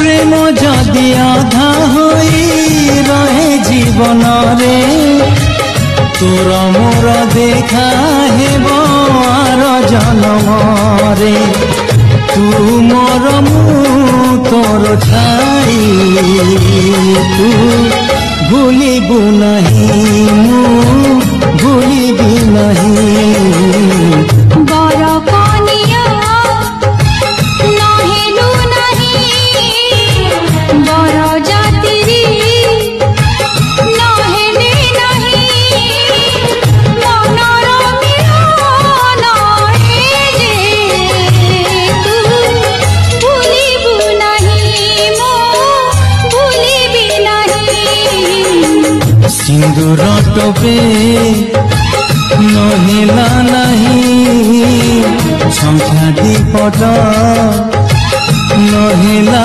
प्रेम जदि आधा होई रहे जीवन रे तोर मोर देखा हेब आर जन्म रे तू मोर मु तोर छाई तू भूलिबु नहीं मु भूलिबि नहीं बर कनिया नहेलु नहीं बर जातिरी नहेले नहीं मनर मिलन जे तू भूलिबु नहीं मो भूलिबि नहीं सिंदूर टोपे नहिला नहीं संख्या दीपट नहिला